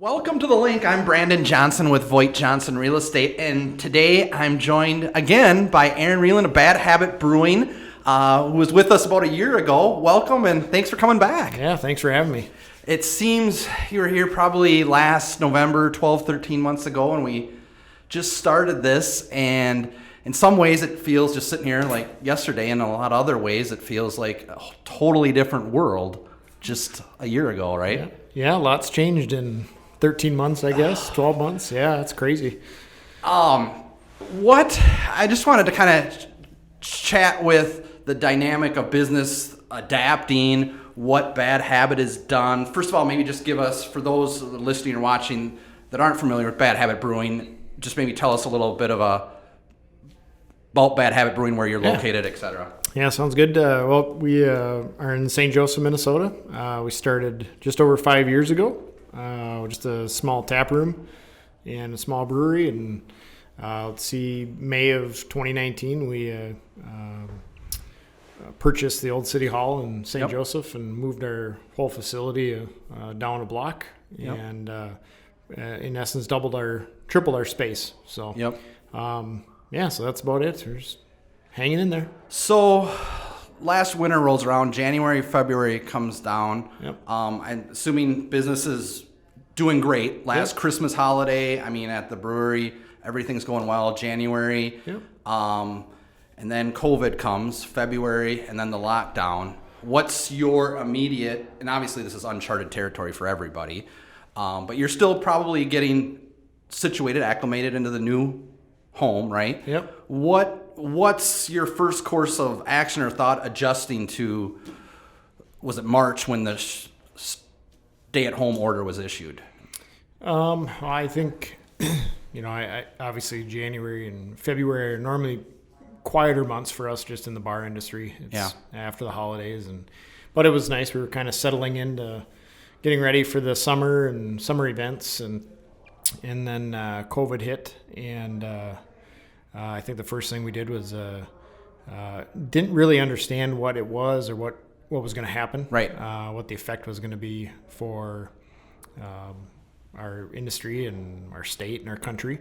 Welcome to the link. I'm Brandon Johnson with VoigtJohnson Real Estate, and today I'm joined again by Aaron Rieland of Bad Habit Brewing, who was with us about a year ago. Welcome, and thanks for coming back. Yeah, thanks for having me. It seems you were here probably last November, 12, 13 months ago, and we just started this, and in some ways it feels just sitting here like yesterday, and in a lot of other ways it feels like a totally different world just a year ago, right? Yeah, lots changed in 13 months, I guess, 12 months. Yeah, that's crazy. I just wanted to kind of chat with the dynamic of business adapting, what Bad Habit has done. First of all, maybe just give us, for those listening or watching that aren't familiar with Bad Habit Brewing, just maybe tell us a little bit about Bad Habit Brewing, where you're located, et cetera. Yeah, sounds good. We are in St. Joseph, Minnesota. We started just over 5 years ago. Just a small tap room and a small brewery, and May of 2019 we purchased the old city hall in St. Joseph and moved our whole facility down a block, and in essence tripled our space. So so that's about it. We're just hanging in there. So last winter rolls around, January, February comes down. I'm assuming business is doing great. Last Christmas holiday, at the brewery, everything's going well. January, and then COVID comes, February, and then the lockdown. What's your immediate, and obviously this is uncharted territory for everybody, but you're still probably getting situated, acclimated into the new home, right? What's your first course of action or thought adjusting to, was it March when the stay-at-home order was issued? I think, I obviously January and February are normally quieter months for us just in the bar industry. It's after the holidays, but it was nice. We were kind of settling into getting ready for the summer and summer events, and then COVID hit, and I think the first thing we did was didn't really understand what it was or what was going to happen, right? What the effect was going to be for our industry and our state and our country.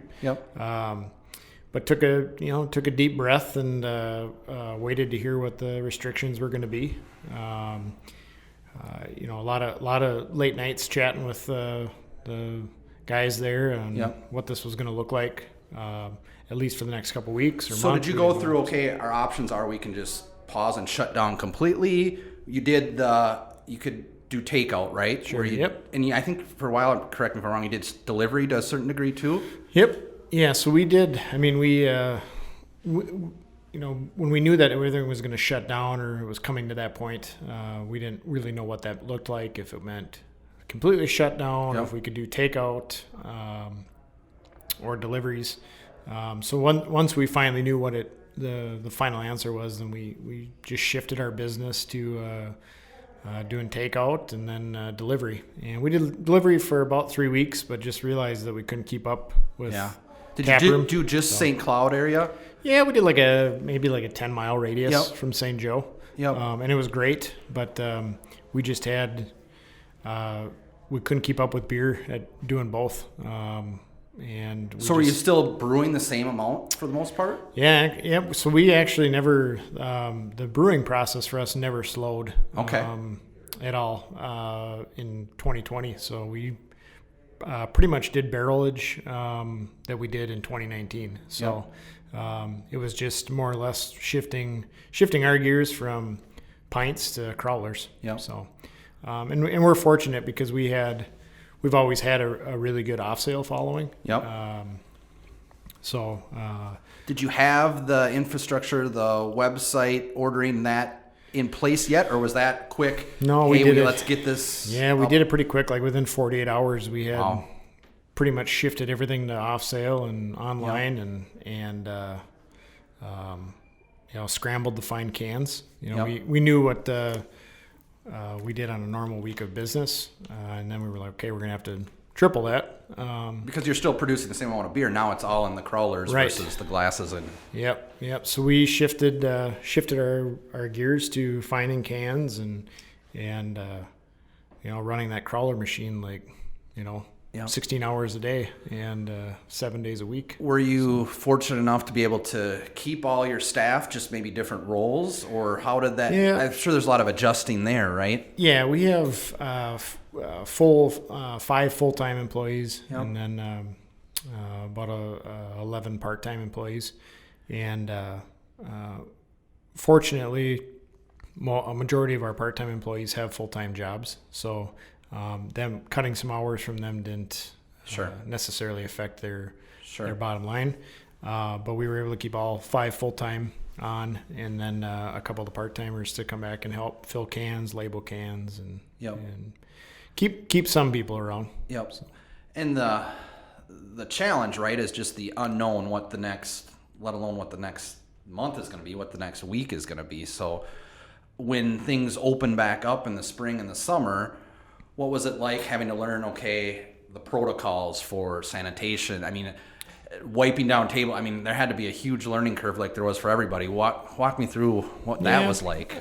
But took a deep breath and waited to hear what the restrictions were going to be. A lot of late nights chatting with the guys there and what this was going to look like. At least for the next couple of weeks or months. So did you go through, our options are we can just pause and shut down completely. You could do takeout, right? Sure, And I think for a while, correct me if I'm wrong, you did delivery to a certain degree too? Yeah, so we did. When we knew that everything was going to shut down or it was coming to that point, we didn't really know what that looked like, if it meant completely shut down, or if we could do takeout or deliveries. So once we finally knew what the final answer was, then we just shifted our business to doing takeout and then delivery. And we did delivery for about 3 weeks, but just realized that we couldn't keep up with Did you do just St. Cloud area? Yeah, we did maybe a 10-mile radius from St. Joe. And it was great, but we just had we couldn't keep up with beer at doing both. So were you still brewing the same amount for the most part? Yeah. So we actually never, the brewing process for us never slowed at all in 2020. So we pretty much did barrelage that we did in 2019. So it was just more or less shifting our gears from pints to crawlers. So and we're fortunate because we've always had a really good off-sale following. Did you have the infrastructure, the website, ordering that in place yet, or was that quick? No, we did it. Let's get this. Yeah, we did it pretty quick. Like within 48 hours, we had pretty much shifted everything to off-sale and online, and scrambled to find cans. We knew what we did on a normal week of business, and then we were like, okay, we're going to have to triple that. Because you're still producing the same amount of beer. Now it's all in the crawlers versus the glasses. Yep. So we shifted our gears to finding cans and running that crawler machine 16 hours a day and 7 days a week. Were you fortunate enough to be able to keep all your staff, just maybe different roles, or how did that? Yeah. I'm sure there's a lot of adjusting there, right? Yeah, we have 5 full-time employees, and then about 11 part-time employees. And fortunately, a majority of our part-time employees have full-time jobs, so them cutting some hours from them didn't necessarily affect their bottom line. But we were able to keep all 5 full-time on, and then a couple of the part-timers to come back and help fill cans, label cans, and keep some people around. Yep. So. And the challenge, right, is just the unknown, what the next, let alone what the next month is going to be, what the next week is going to be. So when things open back up in the spring and the summer, what was it like having to learn, the protocols for sanitation? I mean, wiping down table. I mean, there had to be a huge learning curve like there was for everybody. Walk me through what that was like.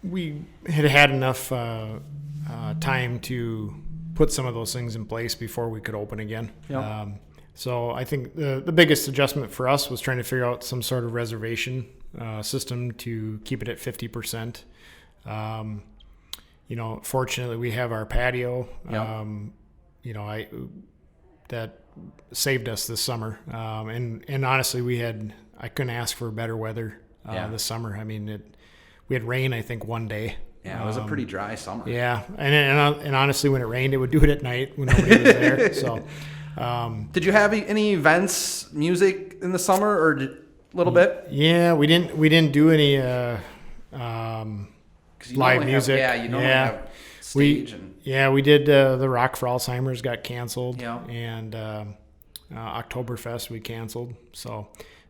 We had enough time to put some of those things in place before we could open again. Yep. So I think the biggest adjustment for us was trying to figure out some sort of reservation system to keep it at 50%. Fortunately, we have our patio. Yep. That saved us this summer. And honestly, I couldn't ask for better weather this summer. I mean, we had rain, I think, one day. Yeah, it was a pretty dry summer. Yeah, and honestly, when it rained, it would do it at night when nobody was there. So, did you have any events, music in the summer, or a little bit? Yeah, we didn't do any live music. You normally have stage. We did the Rock for Alzheimer's got canceled. Yeah. And Oktoberfest we canceled. So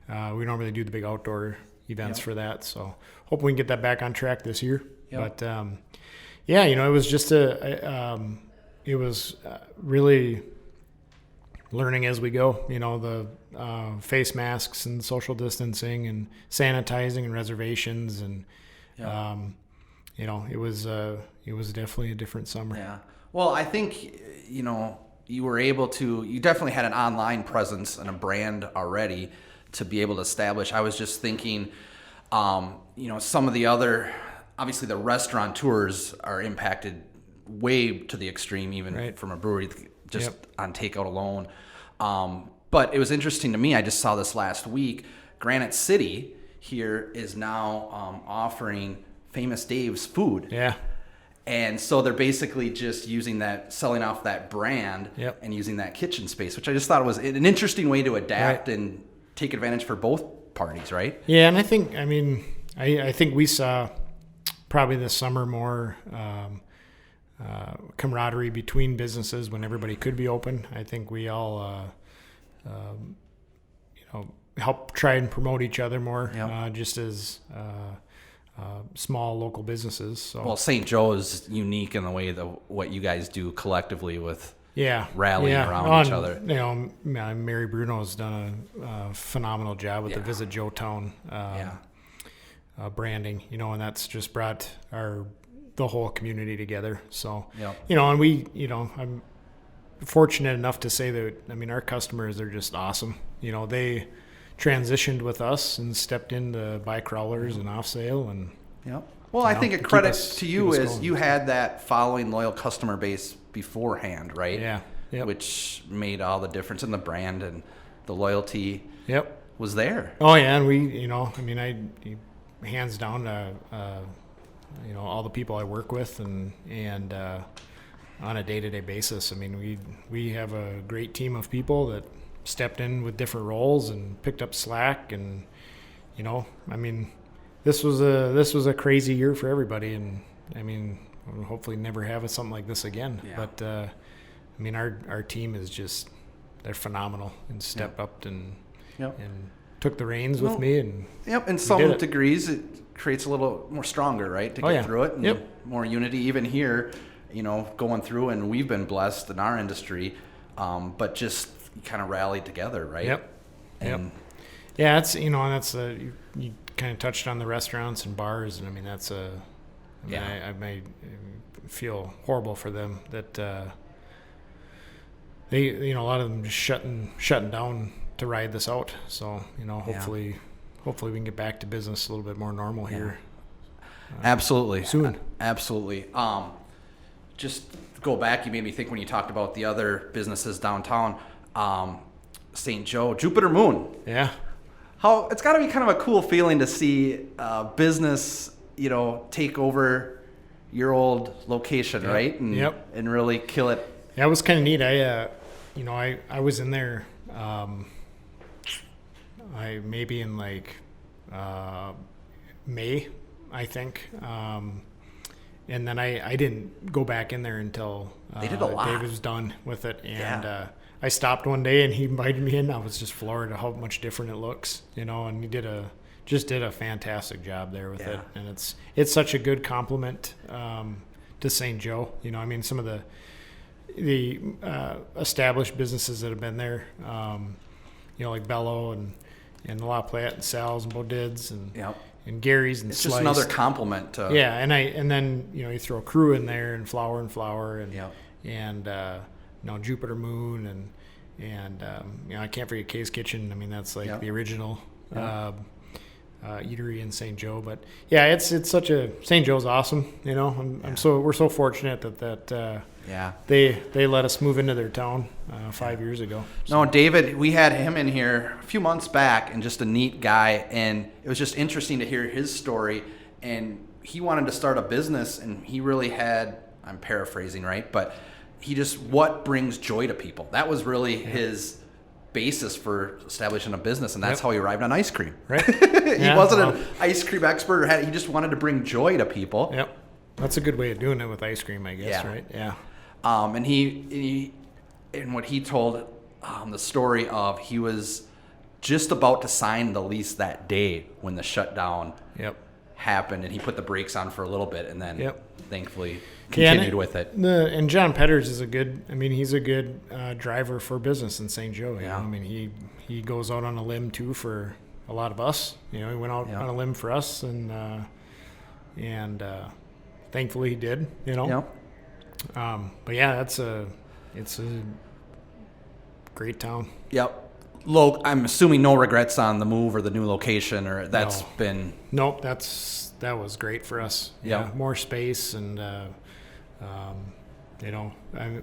we normally do the big outdoor events for that. So hope we can get that back on track this year. Yep. But it was just it was really learning as we go. The face masks and social distancing and sanitizing and reservations and it was definitely a different summer. Yeah. Well, I think you were able to. You definitely had an online presence and a brand already to be able to establish. I was just thinking, some of the other. Obviously, the restaurateurs are impacted way to the extreme, even from a brewery, just on takeout alone. But it was interesting to me. I just saw this last week. Granite City here is now offering Famous Dave's food. Yeah. And so they're basically just selling off that brand and using that kitchen space, which I just thought was an interesting way to adapt and take advantage for both parties, right? Yeah, and I think we saw probably this summer more camaraderie between businesses when everybody could be open. I think we all help try and promote each other more, just as small local businesses. So. Well, St. Joe is unique in the way that what you guys do collectively with rallying around each other. Mary Bruno has done a phenomenal job with the Visit Joe Town branding, and that's just brought the whole community together. So, and we, I'm fortunate enough to say that, our customers are just awesome. They transitioned with us and stepped in to buy crawlers and off sale. And well, I think a credit to you is you had that following loyal customer base beforehand, right? Yeah. Yep. Which made all the difference in the brand and the loyalty was there. Oh, yeah. And we, hands down to, all the people I work with and on a day-to-day basis. We have a great team of people that stepped in with different roles and picked up slack, and this was a crazy year for everybody, and we'll hopefully never have something like this again. But our team is just, they're phenomenal and stepped up and took the reins with me, and in some degrees it creates a little more stronger, right, to get through it, and more unity even here, going through, and we've been blessed in our industry, but just kind of rallied together, right? Yeah, it's that's you kind of touched on the restaurants and bars, and that's I feel horrible for them that a lot of them just shutting down to ride this out. So, hopefully we can get back to business a little bit more normal here. Absolutely. Soon. Absolutely. Just go back, you made me think when you talked about the other businesses downtown, St. Joe, Jupiter Moon. Yeah. It's got to be kind of a cool feeling to see business, take over your old location, right? And really kill it. Yeah, it was kind of neat. I was in there. I maybe in like May, I think. And then I didn't go back in there until they did a lot. David was done with it. And I stopped one day and he invited me in. I was just floored at how much different it looks, and he did a fantastic job there with it. And it's such a good compliment to St. Joe. Some of the established businesses that have been there, like Bello and La Platte and Sal's and Bodid's and Gary's and it's Slice. Just another compliment to and then you throw Crew in there and Flower and Jupiter Moon and I can't forget Kay's Kitchen. That's like the original eatery in St. Joe. But it's such a St. Joe's awesome. We're so fortunate that they let us move into their town 5 years ago. So. No, David, we had him in here a few months back, and just a neat guy, and it was just interesting to hear his story. And he wanted to start a business, and he really had, I'm paraphrasing, right, but what brings joy to people. That was really his basis for establishing a business, and that's how he arrived on ice cream. Right. He wasn't an ice cream expert, he just wanted to bring joy to people. Yep. That's a good way of doing it with ice cream, I guess, right? Yeah. And he what he told the story of, he was just about to sign the lease that day when the shutdown happened, and he put the brakes on for a little bit, and then thankfully continued with it. And John Petters is he's a good driver for business in St. Joe. He goes out on a limb too for a lot of us. He went out on a limb for us, and thankfully he did. But it's a great town. Yep. I'm assuming no regrets on the move or the new location, or that's been. Nope. That was great for us. Yeah. More space, and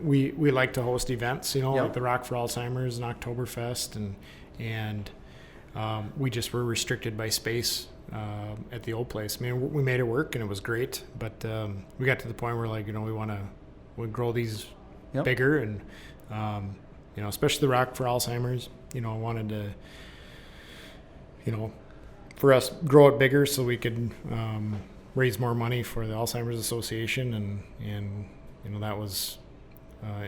we like to host events. Like the Rock for Alzheimer's and Oktoberfest, and we just were restricted by space at the old place. We made it work and it was great, but we got to the point where we grow these bigger, and especially the Rock for Alzheimer's. Wanted to, for us, grow it bigger so we could raise more money for the Alzheimer's Association, and that was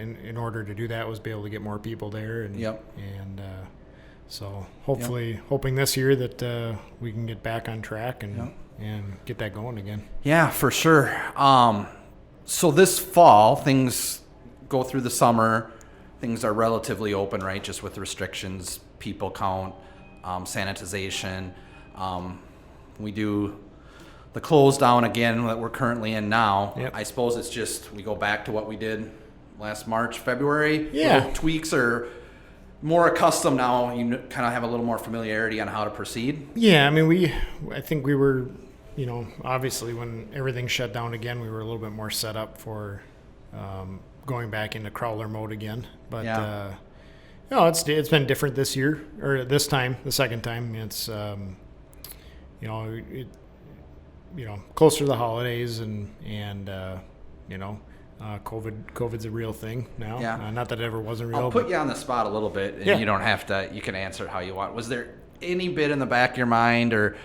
in order to do that was be able to get more people there, and so hoping this year that we can get back on track and get that going again. Yeah, for sure. So this fall, things go through the summer. Things are relatively open, right? Just with restrictions, people count, sanitization. We do the close down again that we're currently in now. I suppose it's just we go back to what we did last March, February. Little tweaks are more accustomed now. You kind of have a little more familiarity on how to proceed. Yeah, I think we were, obviously when everything shut down again, we were a little bit more set up for going back into crawler mode again. But it's been different this year, or this time, the second time. It's closer to the holidays, and COVID's a real thing now. Not that it ever wasn't real. I'll put you on the spot a little bit, and you don't have to. You can answer it how you want. Was there any bit in the back of your mind, or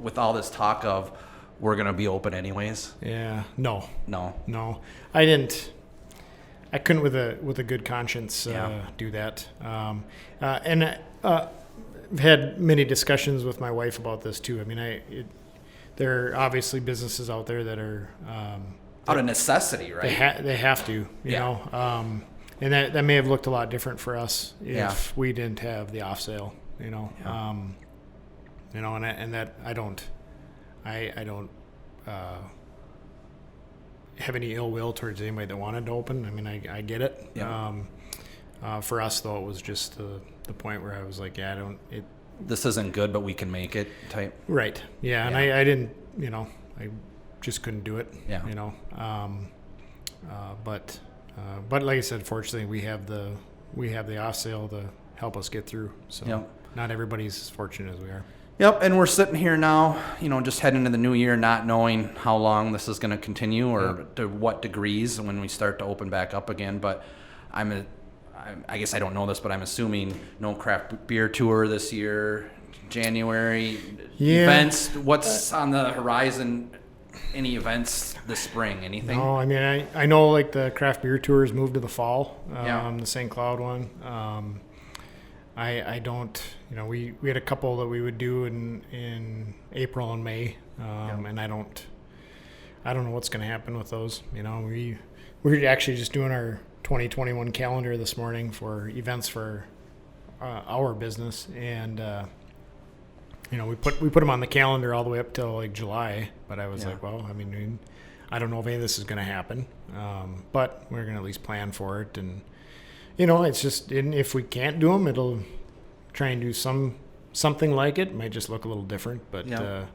with all this talk of we're going to be open anyways? No. I didn't. I couldn't with a good conscience do that. And I've had many discussions with my wife about this too. There are obviously businesses out there that are out of necessity, right? They have to, you know. And that may have looked a lot different for us if we didn't have the off sale, and that I don't have any ill will towards anybody that wanted to open. I get it. For us, though, it was just the point where I was like, this isn't good, but we can make it type. Right. Yeah. And I didn't, I just couldn't do it. Yeah. But like I said, fortunately, we have the off sale to help us get through. So not everybody's as fortunate as we are. Yep, and we're sitting here now, just heading into the new year, not knowing how long this is going to continue or to what degrees when we start to open back up again. But I guess I don't know this, but I'm assuming no craft beer tour this year, January events. What's on the horizon? Any events this spring? Anything? No, I mean I know like the craft beer tours moved to the fall. The St. Cloud one. I don't, we had a couple that we would do in April and May, and I don't know what's going to happen with those. We're actually just doing our 2021 calendar this morning for events for our business, and we put them on the calendar all the way up till like July. But I was like, well, I mean, I don't know if any of this is going to happen, but we're going to at least plan for it. And it's just, if we can't do them, it'll try and do something like it. Might just look a little different, but I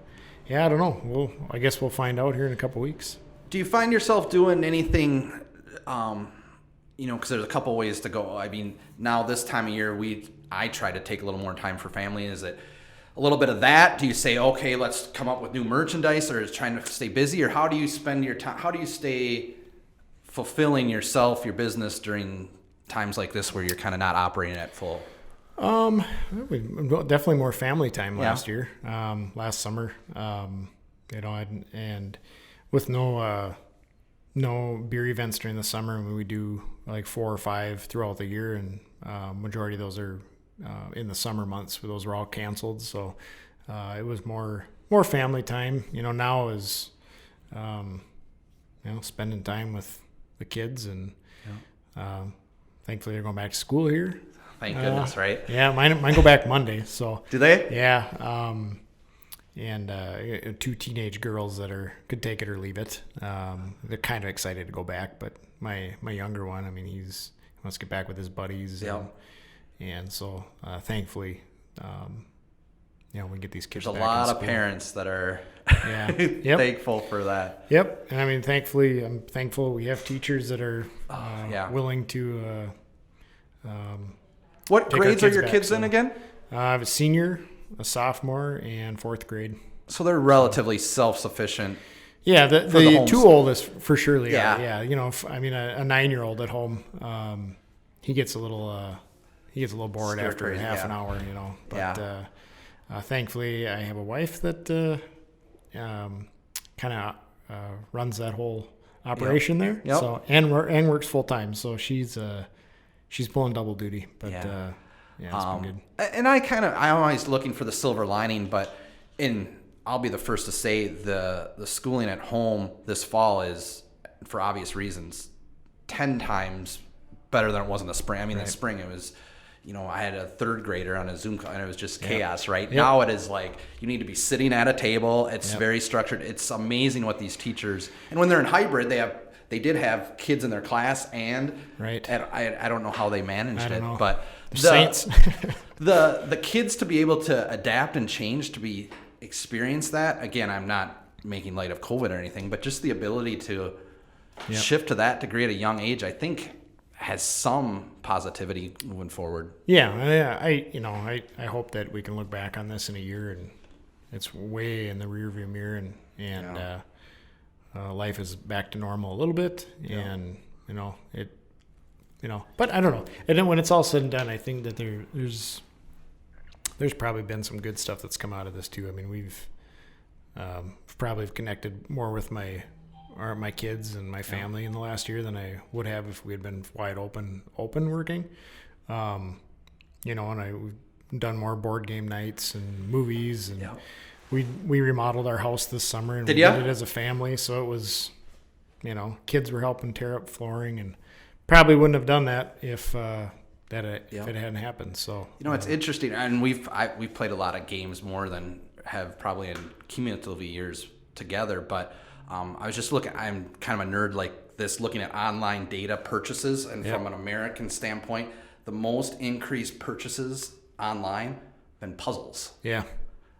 don't know. I guess we'll find out here in a couple weeks. Do you find yourself doing anything? Because there's a couple ways to go. I mean, now this time of year, I try to take a little more time for family. Is it a little bit of that? Do you say, okay, let's come up with new merchandise, or is trying to stay busy, or how do you spend your time? How do you stay fulfilling yourself, your business during times like this where you're kind of not operating at full? Definitely more family time last year, last summer, and with no beer events during the summer. I mean, we do like 4 or 5 throughout the year, and majority of those are in the summer months. Those were all canceled. So it was more family time. Now is spending time with the kids, and thankfully they're going back to school here. Thank goodness, right? Yeah, mine go back Monday. So do they? Yeah. And 2 teenage girls that could take it or leave it. They're kind of excited to go back, but my younger one, I mean, he wants to get back with his buddies. And so thankfully, we get these kids. There's back a lot of school. Parents that are thankful for that. Yep. And I mean, thankfully, I'm thankful we have teachers that are willing to. What grades are your kids in again? I have a senior, a sophomore, and 4th grade. So they're relatively self-sufficient. Yeah, the 2 oldest for sure they are. Yeah, a 9-year-old at home, he gets a little bored after half an hour, But thankfully, I have a wife that kind of runs that whole operation there. Yep. So and works full time. So she's pulling double duty. But it's been good. And I'm always looking for the silver lining, but I'll be the first to say the schooling at home this fall is, for obvious reasons, 10 times better than it was in the spring. I mean, in the spring it was, I had a 3rd grader on a Zoom call, and it was just chaos, right? Yep. Now it is like you need to be sitting at a table. It's very structured. It's amazing what these teachers, and when they're in hybrid, they did have kids in their class, and I don't know how they managed it, but the Saints. the kids to be able to adapt and change to experience that. Again, I'm not making light of COVID or anything, but just the ability to shift to that degree at a young age, I think, has some positivity moving forward. Yeah, I hope that we can look back on this in a year and it's way in the rearview mirror, and life is back to normal a little bit, and but I don't know. And then when it's all said and done, I think that there's probably been some good stuff that's come out of this too. I mean, we've probably connected more with my kids and my family in the last year than I would have if we had been wide open working. And we've done more board game nights and movies, and we remodeled our house this summer, and we did it as a family. So it was, kids were helping tear up flooring, and probably wouldn't have done that if it hadn't happened. So it's interesting, and we've played a lot of games more than have probably in cumulative years together, but I was just looking. I'm kind of a nerd like this, looking at online data purchases, and from an American standpoint, the most increased purchases online have been puzzles. Yeah.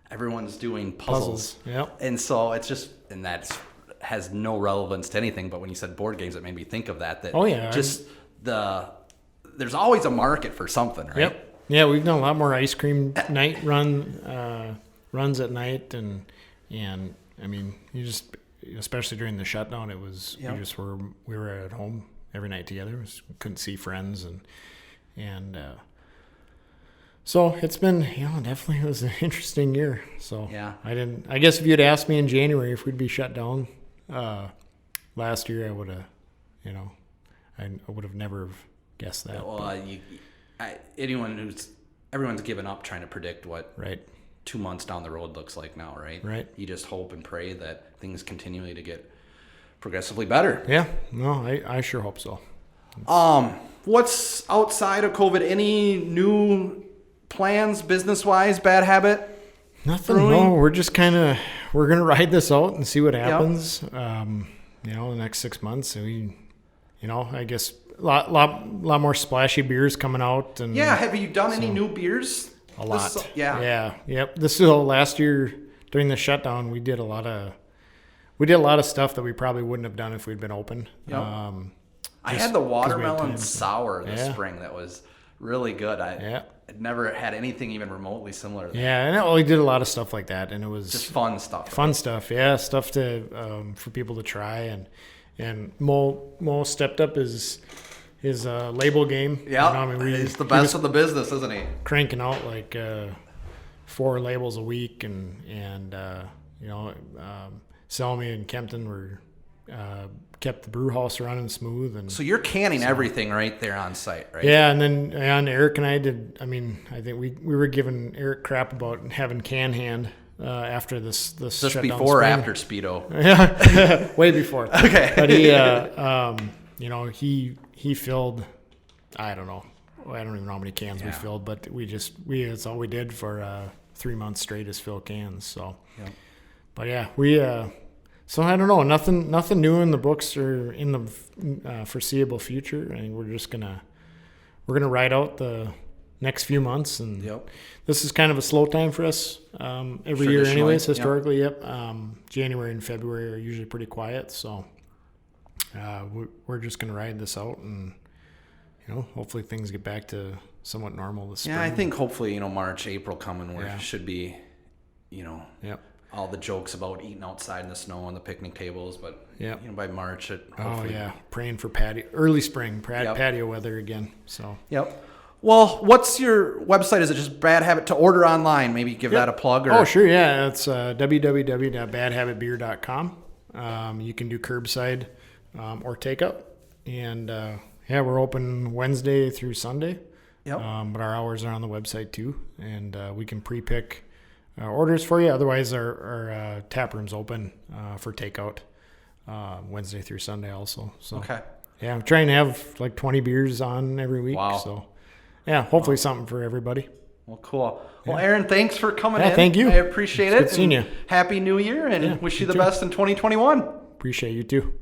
Everyone's doing puzzles. Yep. And so it's just, and that has no relevance to anything, but when you said board games, it made me think of that. Oh, yeah. Just there's always a market for something, right? Yep. Yeah, we've done a lot more ice cream night runs at night, and I mean, you just, especially during the shutdown, it was we were at home every night together. We couldn't see friends, and so it's been, definitely it was an interesting year. So yeah, I guess if you'd asked me in January if we'd be shut down last year, I would have, I would have never guessed that. Well, everyone's given up trying to predict what 2 months down the road looks like now, right? Right. You just hope and pray that things continually to get progressively better. Yeah. No, I sure hope so. What's outside of COVID? Any new plans business-wise, Bad Habit? Nothing. Brewing? No, we're just we're going to ride this out and see what happens. The next 6 months. And I guess a lot more splashy beers coming out. And have you done any new beers? A lot. Yeah. Yep. This is last year during the shutdown. We did a lot of stuff that we probably wouldn't have done if we'd been open. Yep. I had the watermelon sour this spring that was really good. I'd never had anything even remotely similar to that. Yeah, and we did a lot of stuff like that, and it was just fun stuff. Fun stuff, yeah, stuff to for people to try, and Mo stepped up his label game. Yeah, he's the best of the business, isn't he? Cranking out like 4 labels a week, and Selmy and Kempton were kept the brew house running smooth. And so you're canning everything right there on site, right? Yeah, and then Eric and I did. I mean, I think we were giving Eric crap about having can hand after this just before or after Speedo. Yeah, way before. Okay, but he filled. I don't know. I don't even know how many cans we filled, but it's all we did for 3 months straight is fill cans. So, but yeah, we. So I don't know, nothing new in the books or in the foreseeable future. I think we're gonna ride out the next few months, and this is kind of a slow time for us every year, anyways. Historically, January and February are usually pretty quiet, so we're just gonna ride this out, and hopefully things get back to somewhat normal this spring. Yeah, I think hopefully March, April coming where should be, all the jokes about eating outside in the snow on the picnic tables, but by March it hopefully... praying for early spring patio weather again. So well, what's your website? Is it just Bad Habit to order online? Maybe give that a plug. Or... Oh sure, yeah, it's www.badhabitbeer.com. You can do curbside or takeout, and we're open Wednesday through Sunday. But our hours are on the website too, and we can pre-pick orders for you. Otherwise, our tap room's open for takeout Wednesday through Sunday also. So I'm trying to have like 20 beers on every week. Wow. So hopefully something for everybody. Well, cool. Well, Aaron, thanks for coming in. Thank you. I appreciate it. Good seeing you. Happy New Year, and wish you the best in 2021. Appreciate you too.